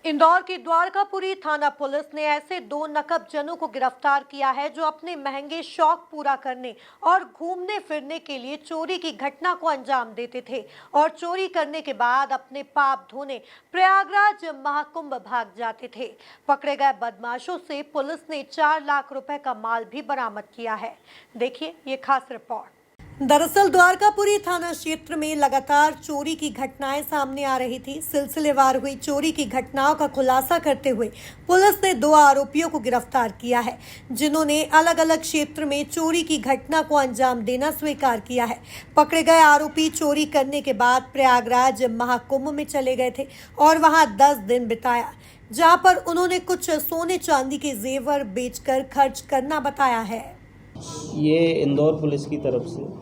इंदौर की द्वारकापुरी थाना पुलिस ने ऐसे दो नकबजनों को गिरफ्तार किया है जो अपने महंगे शौक पूरा करने और घूमने फिरने के लिए चोरी की घटना को अंजाम देते थे और चोरी करने के बाद अपने पाप धोने प्रयागराज महाकुंभ भाग जाते थे। पकड़े गए बदमाशों से पुलिस ने 4 लाख रुपए का माल भी बरामद किया है। देखिए ये खास रिपोर्ट। दरअसल द्वारकापुरी थाना क्षेत्र में लगातार चोरी की घटनाएं सामने आ रही थी। सिलसिलेवार हुई चोरी की घटनाओं का खुलासा करते हुए पुलिस ने 2 आरोपियों को गिरफ्तार किया है, जिन्होंने अलग अलग क्षेत्र में चोरी की घटना को अंजाम देना स्वीकार किया है। पकड़े गए आरोपी चोरी करने के बाद प्रयागराज महाकुंभ में चले गए थे और वहां 10 दिन बिताया, जहां पर उन्होंने कुछ सोने चांदी के जेवर बेचकर खर्च करना बताया है। ये इंदौर पुलिस की तरफ से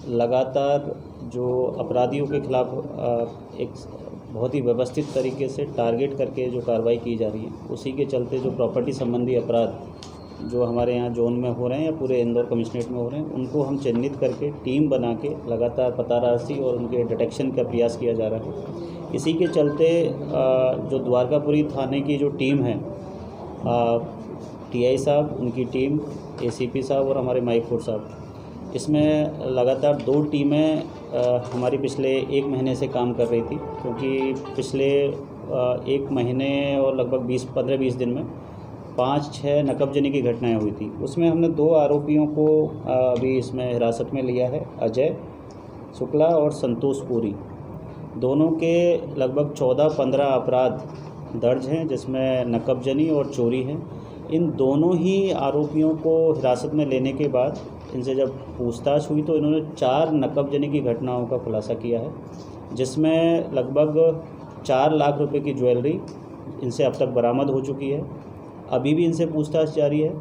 लगातार जो अपराधियों के खिलाफ एक बहुत ही व्यवस्थित तरीके से टारगेट करके जो कार्रवाई की जा रही है, उसी के चलते जो प्रॉपर्टी संबंधी अपराध जो हमारे यहाँ जोन में हो रहे हैं या पूरे इंदौर कमिश्नरेट में हो रहे हैं, उनको हम चिन्हित करके टीम बना के लगातार पतारासी और उनके डिटेक्शन का प्रयास किया जा रहा है। इसी के चलते जो द्वारकापुरी थाने की जो टीम है, टीआई साहब, उनकी टीम, एसीपी साहब और हमारे माइकपुर साहब, इसमें लगातार 2 टीमें हमारी पिछले 1 महीने से काम कर रही थी, क्योंकि पिछले 1 महीने और लगभग 15-20 दिन में 5-6 नकबजनी की घटनाएं हुई थी। उसमें हमने 2 आरोपियों को अभी इसमें हिरासत में लिया है, अजय शुक्ला और संतोष पुरी। दोनों के लगभग 14-15 अपराध दर्ज हैं, जिसमें नकबजनी और चोरी है। इन दोनों ही आरोपियों को हिरासत में लेने के बाद इनसे जब पूछताछ हुई तो इन्होंने 4 नकबजनी की घटनाओं का खुलासा किया है, जिसमें लगभग 4 लाख रुपए की ज्वेलरी इनसे अब तक बरामद हो चुकी है। अभी भी इनसे पूछताछ जारी है।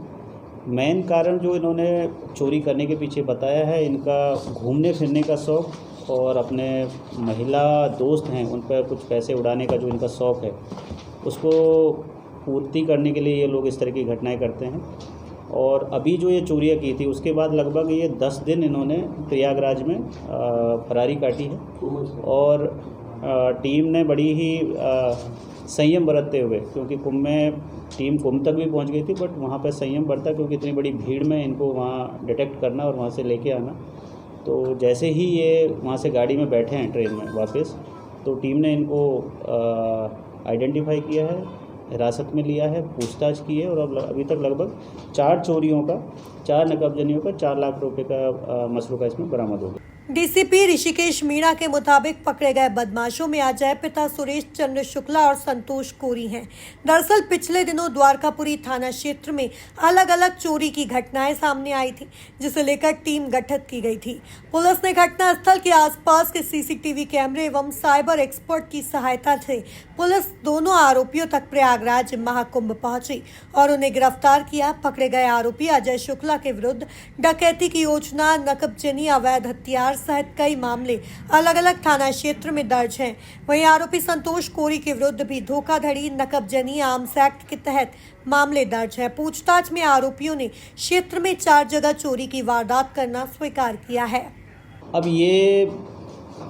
मेन कारण जो इन्होंने चोरी करने के पीछे बताया है, इनका घूमने फिरने का शौक़ और अपने महिला दोस्त हैं उन पर कुछ पैसे उड़ाने का जो इनका शौक़ है, उसको पूर्ति करने के लिए ये लोग इस तरह की घटनाएं करते हैं। और अभी जो ये चोरियाँ की थी, उसके बाद लगभग ये 10 दिन इन्होंने प्रयागराज में फरारी काटी है और टीम ने बड़ी ही संयम बरतते हुए, क्योंकि कुंभ में टीम कुंभ तक भी पहुंच गई थी, बट वहाँ पर संयम बरता, क्योंकि इतनी बड़ी भीड़ में इनको वहाँ डिटेक्ट करना और वहाँ से लेके आना। तो जैसे ही ये वहाँ से गाड़ी में बैठे हैं ट्रेन में वापस, तो टीम ने इनको आइडेंटिफाई किया है, हिरासत में लिया है, पूछताछ की है और अब अभी तक लगभग 4 चोरियों का, 4 नकबजनियों का 4 लाख रुपए का मसरूका इसमें बरामद हो गया। डीसीपी ऋषिकेश मीणा के मुताबिक पकड़े गए बदमाशों में अजय, पिता सुरेश चंद्र शुक्ला और संतोष कोरी हैं। दरअसल पिछले दिनों द्वारकापुरी थाना क्षेत्र में अलग अलग चोरी की घटनाएं सामने आई थी, जिसे लेकर टीम गठित की गई थी। पुलिस ने घटनास्थल के आसपास के सीसीटीवी कैमरे एवं साइबर एक्सपर्ट की सहायता से पुलिस दोनों आरोपियों तक प्रयागराज महाकुंभ पहुंची और उन्हें गिरफ्तार किया। पकड़े गए आरोपी अजय शुक्ला के विरुद्ध डकैती की योजना, नकबजनी, अवैध हथियार सहित कई मामले अलग अलग थाना क्षेत्र में दर्ज हैं। वहीं आरोपी संतोष कोरी के विरुद्ध भी धोखाधड़ी, नकबजनी, आर्म्स एक्ट के तहत मामले दर्ज हैं। पूछताछ में आरोपियों ने क्षेत्र में 4 जगह चोरी की वारदात करना स्वीकार किया है। अब ये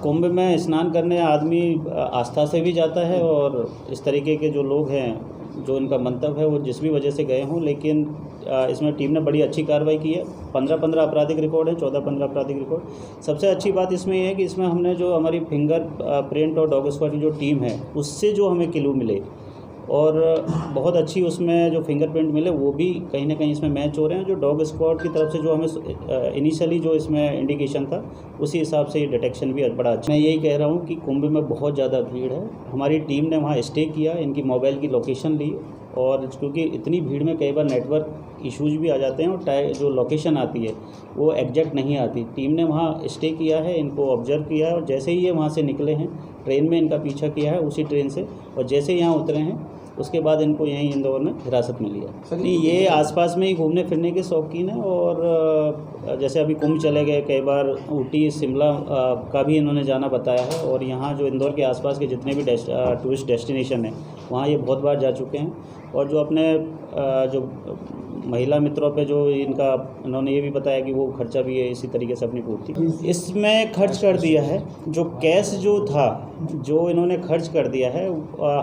कुंभ में स्नान करने आदमी आस्था से भी जाता है और इस तरीके के जो लोग हैं, जो इनका मंतव्य है वो जिस भी वजह से गए हों, लेकिन इसमें टीम ने बड़ी अच्छी कार्रवाई की है। 15 आपराधिक रिकॉर्ड है, 14-15 आपराधिक रिकॉर्ड। सबसे अच्छी बात इसमें यह है कि इसमें हमने जो हमारी फिंगर प्रिंट और डॉग स्क्वाड की जो टीम है, उससे जो हमें क्लू मिले और बहुत अच्छी उसमें जो फिंगरप्रिंट मिले, वो भी कहीं ना कहीं इसमें मैच हो रहे हैं। जो डॉग स्क्वाड की तरफ से जो हमें इनिशियली जो इसमें इंडिकेशन था, उसी हिसाब से ये डिटेक्शन भी बड़ा अच्छा। मैं यही कह रहा हूँ कि कुंभ में बहुत ज़्यादा भीड़ है। हमारी टीम ने वहाँ स्टे किया, इनकी मोबाइल की लोकेशन ली और क्योंकि इतनी भीड़ में कई बार नेटवर्क इश्यूज भी आ जाते हैं और जो लोकेशन आती है वो एग्जैक्ट नहीं आती। टीम ने वहाँ स्टे किया है, इनको ऑब्जर्व किया है और जैसे ही ये वहाँ से निकले हैं, ट्रेन में इनका पीछा किया है उसी ट्रेन से, और जैसे यहाँ उतरे हैं उसके बाद इनको यहीं इंदौर में हिरासत में लिया। नहीं, ये आसपास में ही घूमने फिरने के शौकीन हैं और जैसे अभी कुंभ चले गए, कई बार ऊटी, शिमला का भी इन्होंने जाना बताया है और यहाँ जो इंदौर के आसपास के जितने भी टूरिस्ट डेस्टिनेशन हैं, वहाँ ये बहुत बार जा चुके हैं। और जो अपने जो महिला मित्रों पे जो इनका इन्होंने ये भी बताया कि वो खर्चा भी है इसी तरीके से अपनी पूर्ति इसमें खर्च कर दिया है। जो कैश जो था जो इन्होंने खर्च कर दिया है,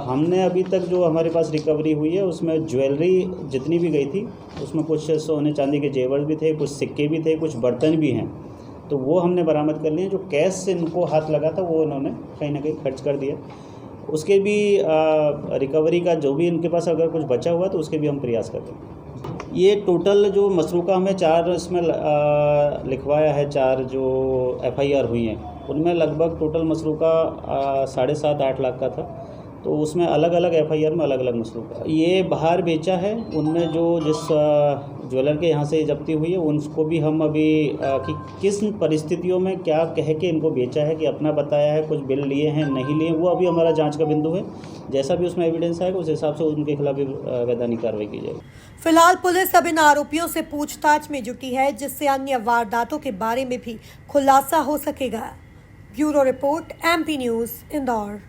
हमने अभी तक जो हमारे पास रिकवरी हुई है उसमें ज्वेलरी जितनी भी गई थी उसमें कुछ सोने चांदी के जेवर भी थे, कुछ सिक्के भी थे, कुछ बर्तन भी हैं, तो वो हमने बरामद कर लिए। जो कैश से इनको हाथ लगा था वो इन्होंने कहीं ना कहीं खर्च कर दिया। उसके भी रिकवरी का जो भी इनके पास अगर कुछ बचा हुआ तो उसके भी हम प्रयास करते हैं। ये टोटल जो मसरूका हमें 4 इसमें लिखवाया है, 4 जो FIR हुई हैं उनमें लगभग टोटल मसरूका 7.5-8 लाख का था। तो उसमें अलग अलग FIR में अलग अलग मसरूका ये बाहर बेचा है। उनमें जो जिस ज्वेलर के यहाँ से जब्ती हुई है उनको भी हम अभी कि किस परिस्थितियों में क्या कह के इनको बेचा है कि अपना बताया है, कुछ बिल लिए हैं नहीं लिए, वो अभी हमारा जांच का बिंदु है। जैसा भी उसमें एविडेंस आएगा उस हिसाब से उनके खिलाफ भी वैधानिक कार्रवाई की जाएगी। फिलहाल पुलिस अब इन आरोपियों से पूछताछ में जुटी है, जिससे अन्य वारदातों के बारे में भी खुलासा हो सकेगा। Bureau report, MP news, Indore.